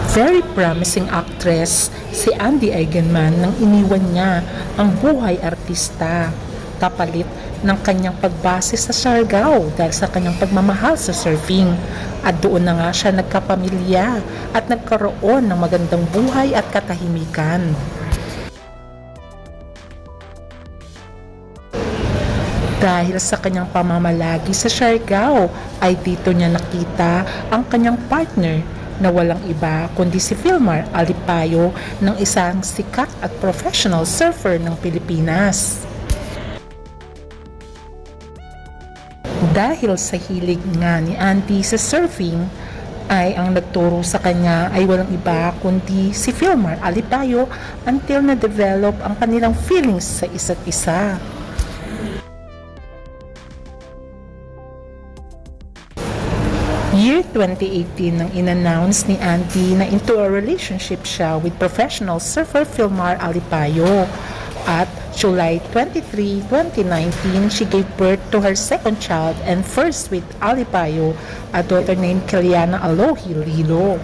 Very promising actress si Andy Eigenman nang iniwan niya ang buhay artista kapalit ng kanyang pagbase sa Siargao dahil sa kanyang pagmamahal sa surfing. At doon na nga siya nagkapamilya at nagkaroon ng magandang buhay at katahimikan. Dahil sa kanyang pamamalagi sa Siargao ay dito niya nakita ang kanyang partner na walang iba kundi si Philmar Alipayo ng isang sikat at professional surfer ng Pilipinas. Dahil sa hilig nga ni Andy sa surfing, ay ang nagturo sa kanya ay walang iba kundi si Philmar Alipayo until na-develop ang kanilang feelings sa isa't isa. Year 2018 nang in-announce ni Andy na into a relationship siya with professional surfer Philmar Alipayo. At July 23, 2019, she gave birth to her second child and first with Alipayo, a daughter named Kiliana Alohi Lilo.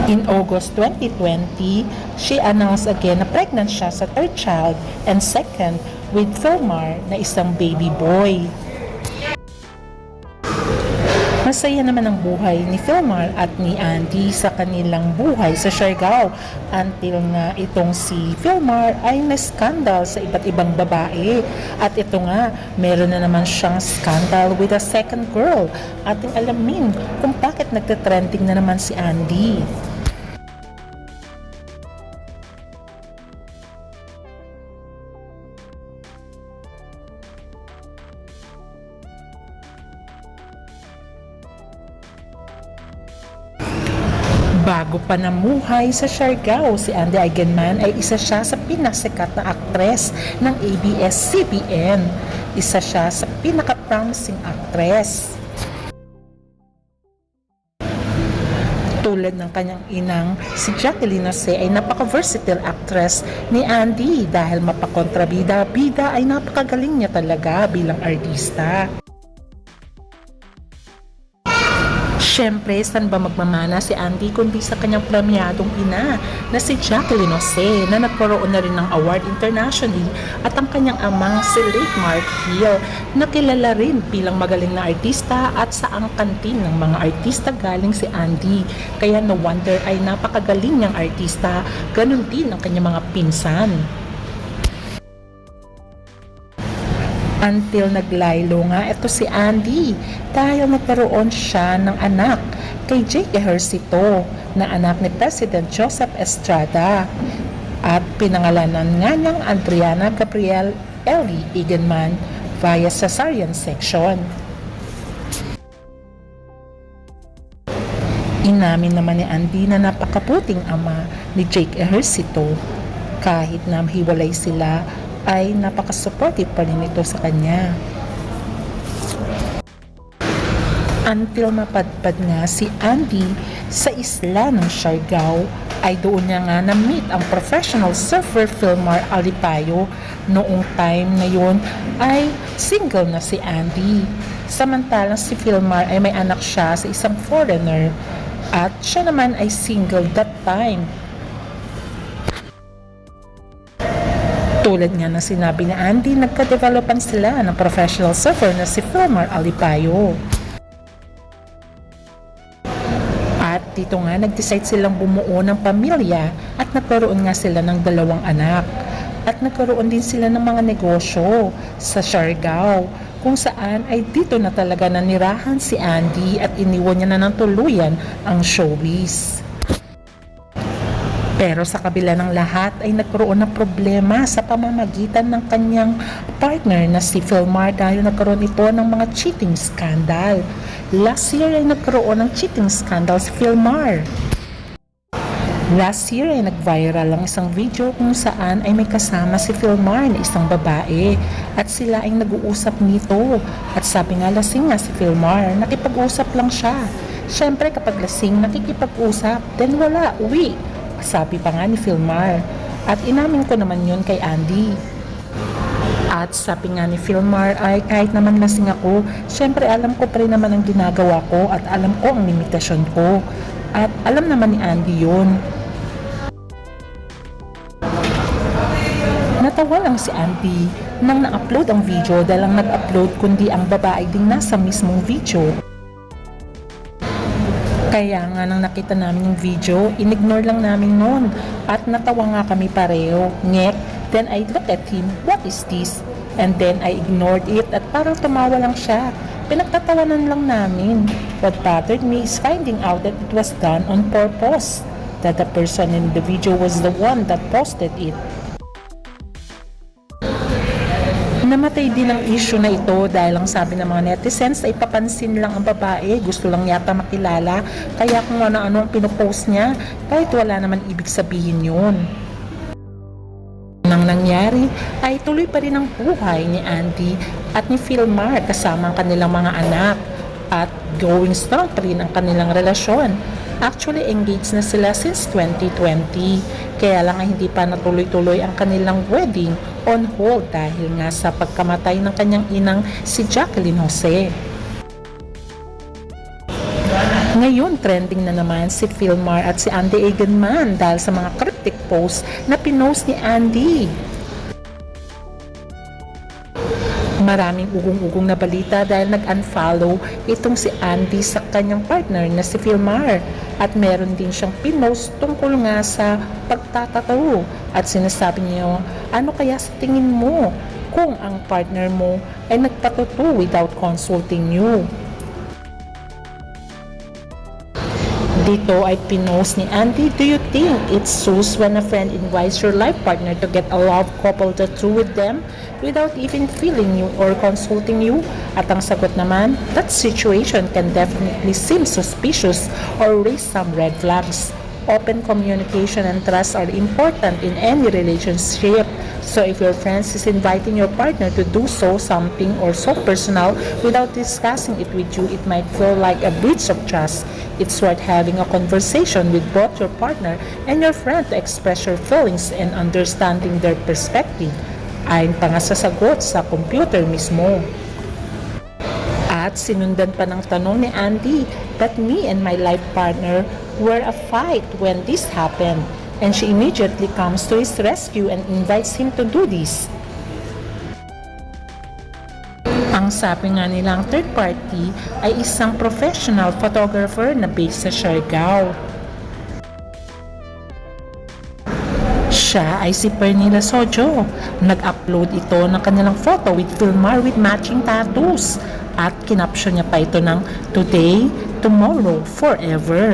In August 2020, she announced again na pregnant siya sa third child and second with Philmar na isang baby boy. Masaya naman ang buhay ni Philmar at ni Andy sa kanilang buhay sa Siargao until nga itong si Philmar ay na-scandal sa iba't ibang babae. At ito nga, meron na naman siyang scandal with a second girl. Ating alamin kung bakit nagte-trending na naman si Andy. Bago pa namuhay sa Siargao, si Andy Eigenman ay isa siya sa pinasikat na aktres ng ABS-CBN. Isa siya sa pinaka-promising aktres. Tulad ng kanyang inang, si Jacqueline Jose ay napaka-versatile actress ni Andy dahil mapakontrabida-bida ay napakagaling niya talaga bilang artista. Siyempre, saan ba magmamana si Andy kundi sa kanyang premyadong ina na si Jacqueline Jose na nagkaroon na rin ng award internationally at ang kanyang amang si late Mark Hill na kilala rin bilang magaling na artista at sa angkantin ng mga artista galing si Andy. Kaya no wonder ay napakagaling niyang artista, ganun din ang kanyang mga pinsan. Until naglaylo nga ito si Andy dahil nagkaroon siya ng anak kay Jake Ejercito na anak ni President Joseph Estrada at pinangalanan nga niyang Adriana Gabriel Ellie Eigenman via cesarean section. Inamin naman ni Andy na napakabuting ama ni Jake Ejercito kahit na hiwalay sila ay napaka-supportive pa rin ito sa kanya. Until mapadpad nga si Andy sa isla ng Siargao, ay doon niya nga na-meet ang professional surfer Philmar Alipayo. Noong time na yun ay single na si Andy. Samantalang si Philmar ay may anak siya sa isang foreigner at siya naman ay single that time. Tulad nga ng sinabi ni Andy, nagka-developan sila ng professional surfer na si Philmar Alipayo. At dito nga, nag-decide silang bumuo ng pamilya at nagkaroon nga sila ng 2 anak. At nagkaroon din sila ng mga negosyo sa Siargao, kung saan ay dito na talaga nanirahan si Andy at iniwan niya na ng tuluyan ang showbiz. Pero sa kabila ng lahat ay nagkaroon ng problema sa pamamagitan ng kanyang partner na si Philmar dahil nagkaroon ito ng mga cheating scandal. Last year ay nagkaroon ng cheating scandal si Philmar. Last year ay nag-viral ang isang video kung saan ay may kasama si Philmar na isang babae at sila ay nag-uusap nito. At sabi nga lasing nga si Philmar, nakipag-usap lang siya. Siyempre kapag lasing nakikipag-usap, then wala, uwi. Sabi pa nga ni Philmar. At inamin ko naman yun kay Andy. At sabi nga ni Philmar ay kahit naman lasing ako, syempre alam ko pa rin naman ang ginagawa ko at alam ko ang limitasyon ko. at alam naman ni Andy yun. Natawa lang si Andy nang na-upload ang video dahil ang nag-upload kundi ang babae ding nasa mismong video. Kaya nga nang nakita namin yung video, inignore lang namin noon at natawa nga kami pareho. Ngek, then I looked at him, what is this? And then I ignored it at parang tumawa lang siya. Pinagtatawanan lang namin. What bothered me is finding out that it was done on purpose. That the person in the video was the one that posted it. Namatay din ang issue na ito dahil ang sabi ng mga netizens ay papansin lang ang babae, gusto lang yata makilala, kaya kung ano-ano ang pinopost niya, kahit wala naman ibig sabihin yun. Nang nangyari ay tuloy pa rin ang buhay ni Andy at ni Philmar kasama ang kanilang mga anak at going strong pa rin ang kanilang relasyon. Actually, engaged na sila since 2020. Kaya lang ay hindi pa natuloy-tuloy ang kanilang wedding on hold dahil nga sa pagkamatay ng kanyang inang si Jacqueline Jose. Ngayon, trending na naman si Philmar at si Andy Eigenman dahil sa mga cryptic posts na pinost ni Andy. Maraming ugong-ugong na balita dahil nag-unfollow itong si Andy sa kanyang partner na si Philmar at meron din siyang pinost tungkol nga sa pagtatato at sinasabi niya, ano kaya sa tingin mo kung ang partner mo ay nagpatato without consulting you? Dito ay pinost ni Andy, do you think it's sus when a friend invites your life partner to get a love couple tattoo with them without even feeling you or consulting you? At ang sagot naman, that situation can definitely seem suspicious or raise some red flags. Open communication and trust are important in any relationship. So if your friend is inviting your partner to do something or so personal without discussing it with you, it might feel like a breach of trust. It's worth having a conversation with both your partner and your friend to express your feelings and understanding their perspective. Ayon pa nga sa sagot sa computer mismo. At sinundan pa ng tanong ni Andy that me and my life partner were a fight when this happened, and she immediately comes to his rescue and invites him to do this. Ang sabi nga nilang third party ay isang professional photographer na based sa Siargao. Siya ay si Pernilla Sojo. Nag-upload ito ng kanilang photo with Philmar with matching tattoos at kinapsyon niya pa ito ng today, tomorrow, forever.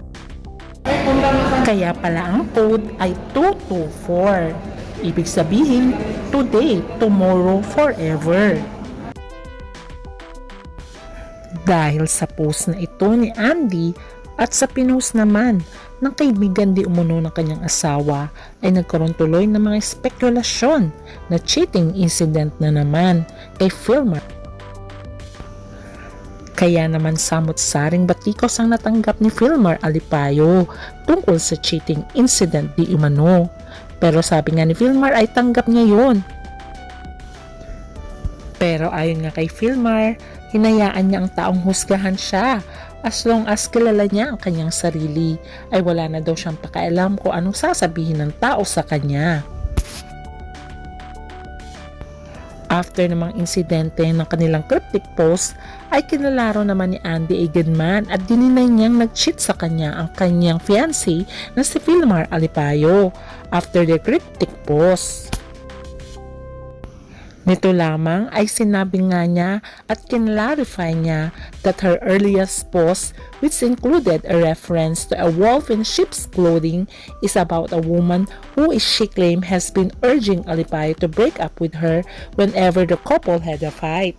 Kaya pala ang code ay 224. Ibig sabihin, today, tomorrow, forever. Dahil sa post na ito ni Andy at sa pinost naman ng kaibigan di umuno ng kanyang asawa ay nagkaroon tuloy ng mga spekulasyon na cheating incident na naman kay Philmar. Kaya naman samot-saring batikos ang natanggap ni Philmar Alipayo tungkol sa cheating incident di umano. Pero sabi nga ni Philmar ay tanggap niya yun. Pero ayon nga kay Philmar, hinayaan niya ang taong husgahan siya. As long as kilala niya ang kanyang sarili, ay wala na daw siyang pakialam kung anong sasabihin ng tao sa kanya. After namang insidente ng kanilang cryptic post, ay kinalaro naman ni Andy Eigenman at dininay niyang nag-cheat sa kanya ang kanyang fiancé na si Philmar Alipayo after their cryptic post. Nito lamang ay sinabi nga niya at kinlarify niya that her earliest post, which included a reference to a wolf in sheep's clothing, is about a woman who she claimed has been urging Alipayo to break up with her whenever the couple had a fight.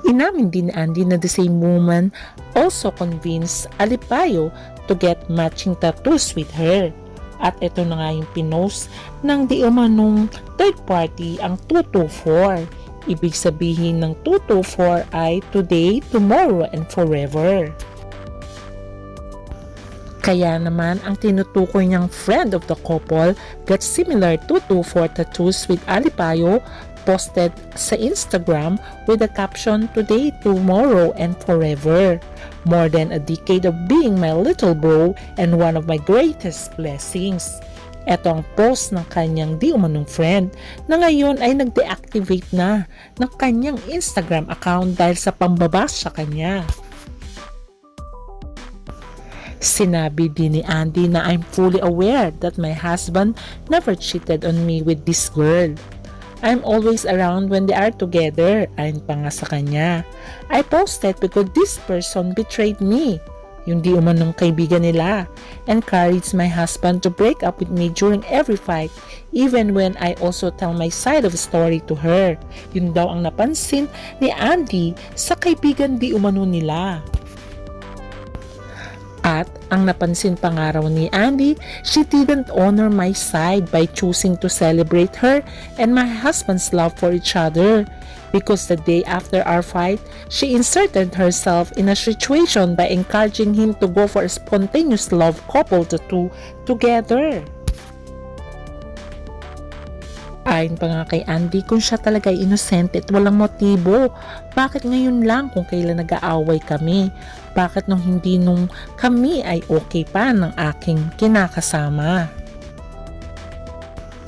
Inamin din ni Andy na the same woman also convinced Alipayo to get matching tattoos with her. At ito na nga yung pinost ng di umanong third party ang 224. Ibig sabihin ng 224 ay today, tomorrow, and forever. Kaya naman ang tinutukoy niyang friend of the couple got similar 224 tattoos with Alipayo posted sa Instagram with the caption today, tomorrow, and forever. More than a decade of being my little bro and one of my greatest blessings. Ito ang post ng kanyang di umanong friend na ngayon ay nag-deactivate na ng kanyang Instagram account dahil sa pambabas sa kanya. Sinabi din ni Andy na I'm fully aware that my husband never cheated on me with this girl. I'm always around when they are together, ayon pa nga sa kanya. I posted because this person betrayed me. Yung di umanong kaibigan nila, encouraged my husband to break up with me during every fight, even when I also tell my side of the story to her. Yun daw ang napansin ni Andy sa kaibigan di umano nila. At ang napansin pa nga raw ni Andy, she didn't honor my side by choosing to celebrate her and my husband's love for each other. Because the day after our fight, she inserted herself in a situation by encouraging him to go for a spontaneous love couple the two together. Ayon pa nga kay Andy, kung siya talaga ay inosente at walang motibo, bakit ngayon lang kung kailan nag-aaway kami? Bakit nung hindi nung kami ay okay pa ng aking kinakasama?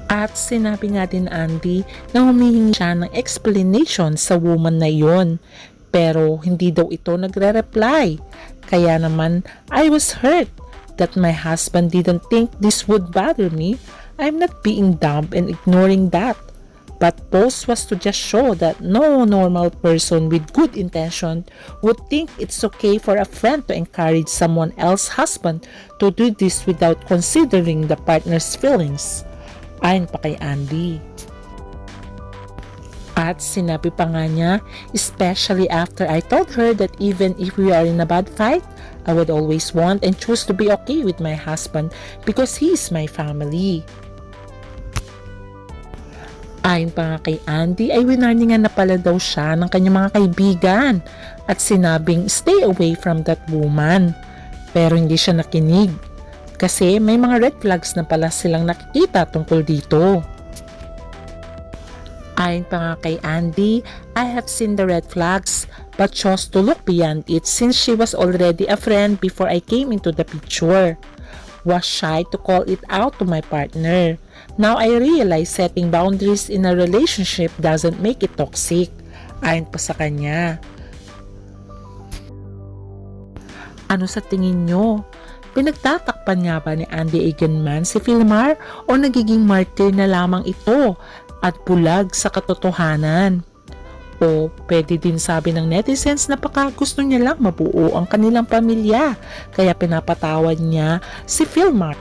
At sinabi nga din Andy na humihingi siya ng explanation sa woman na yon, pero hindi daw ito nagre-reply. Kaya naman, I was hurt that my husband didn't think this would bother me. I'm not being dumb and ignoring that. But post was to just show that no normal person with good intention would think it's okay for a friend to encourage someone else's husband to do this without considering the partner's feelings. Ayon pa kay Andy. At sinabi pa nga niya, especially after I told her that even if we are in a bad fight, I would always want and choose to be okay with my husband because he is my family. Ayon pa nga kay Andy ay winarningan na pala daw siya ng kanyang mga kaibigan at sinabing stay away from that woman. Pero hindi siya nakinig kasi may mga red flags na pala silang nakikita tungkol dito. Ayon pa nga kay Andy, I have seen the red flags but chose to look beyond it since she was already a friend before I came into the picture. Was shy to call it out to my partner. Now I realize setting boundaries in a relationship doesn't make it toxic. Ayon pa sa kanya. Ano sa tingin nyo? Pinagtatakpan nga ba ni Andy Eigenman si Philmar o nagiging martyr na lamang ito at bulag sa katotohanan? O pwede din sabi ng netizens na baka gusto niya lang mabuo ang kanilang pamilya kaya pinapatawad niya si Philmar.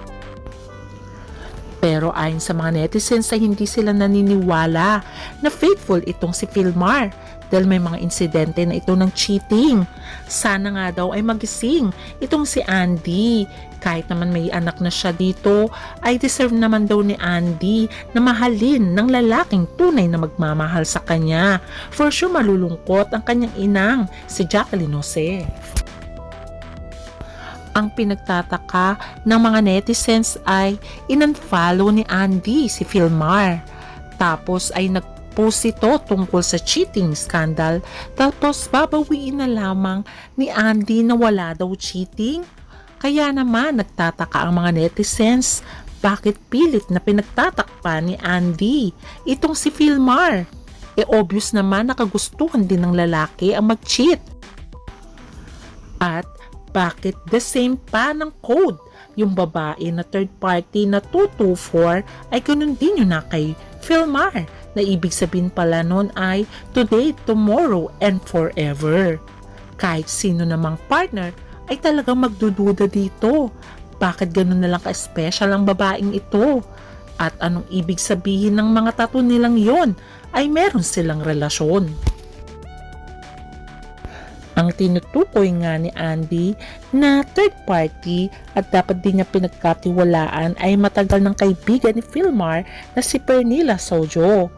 Pero ayon sa mga netizens ay hindi sila naniniwala na faithful itong si Philmar dahil may mga insidente na ito ng cheating. Sana nga daw ay magising itong si Andy. Kahit naman may anak na siya dito, ay deserve naman daw ni Andy na mahalin ng lalaking tunay na magmamahal sa kanya. For sure malulungkot ang kanyang inang, si Jacqueline Jose. Ang pinagtataka ng mga netizens ay in-unfollow ni Andy si Philmar. Tapos ay nag-post ito tungkol sa cheating scandal. Tapos babawiin na lamang ni Andy na wala daw cheating. Kaya naman nagtataka ang mga netizens bakit pilit na pinagtatakpan ni Andy itong si Philmar. Obvious naman nakagustuhan din ng lalaki ang mag-cheat. At bakit the same pa ng code? Yung babae na third party na 224 ay ganun din yun na kay Philmar na ibig sabihin pala nun ay today, tomorrow, and forever. Kahit sino namang partner ay talagang magdududa dito. Bakit ganun na lang ka-special ang babaeng ito? At anong ibig sabihin ng mga tattoo nilang yon ay meron silang relasyon? Ang tinutukoy nga ni Andy na third party at dapat din niya pinagkatiwalaan ay matagal ng kaibigan ni Philmar na si Pernilla Sojo.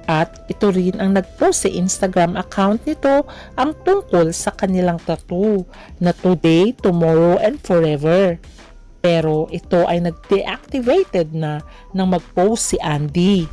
At ito rin ang nagpost sa Instagram account nito ang tungkol sa kanilang tattoo na today, tomorrow, and forever. Pero ito ay nag-deactivated na nang mag-post si Andy.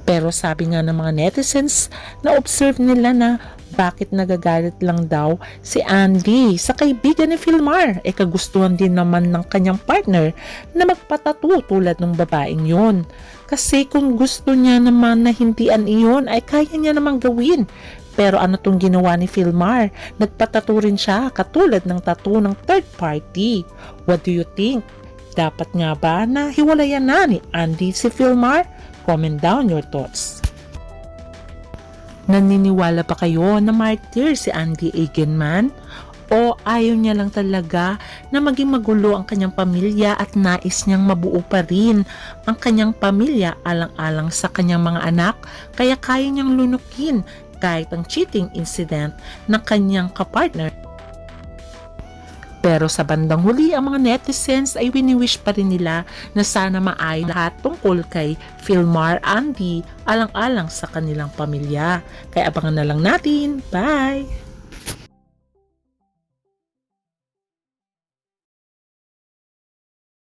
Pero sabi nga ng mga netizens na observe nila na Bakit nagagalit lang daw si Andy sa kaibigan ni Philmar? Kagustuhan din naman ng kanyang partner na magpatato tulad ng babaeng yon. Kasi kung gusto niya naman na hindian iyon ay kaya niya namang gawin. Pero ano tong ginawa ni Philmar? Nagpatato rin siya katulad ng tattoo ng third party. What do you think? Dapat nga ba na hiwalayan na ni Andy si Philmar? Comment down your thoughts. Naniniwala pa kayo na martyr si Andy Eigenman? O ayaw niya lang talaga na maging magulo ang kanyang pamilya at nais niyang mabuo pa rin ang kanyang pamilya alang-alang sa kanyang mga anak, kaya kaya niyang lunukin kahit ang cheating incident ng kanyang kapartner? Pero sa bandang huli, ang mga netizens ay wini-wish pa rin nila na sana maayos lahat tungkol kay Philmar Andy alang-alang sa kanilang pamilya. Kaya abangan na lang natin. Bye!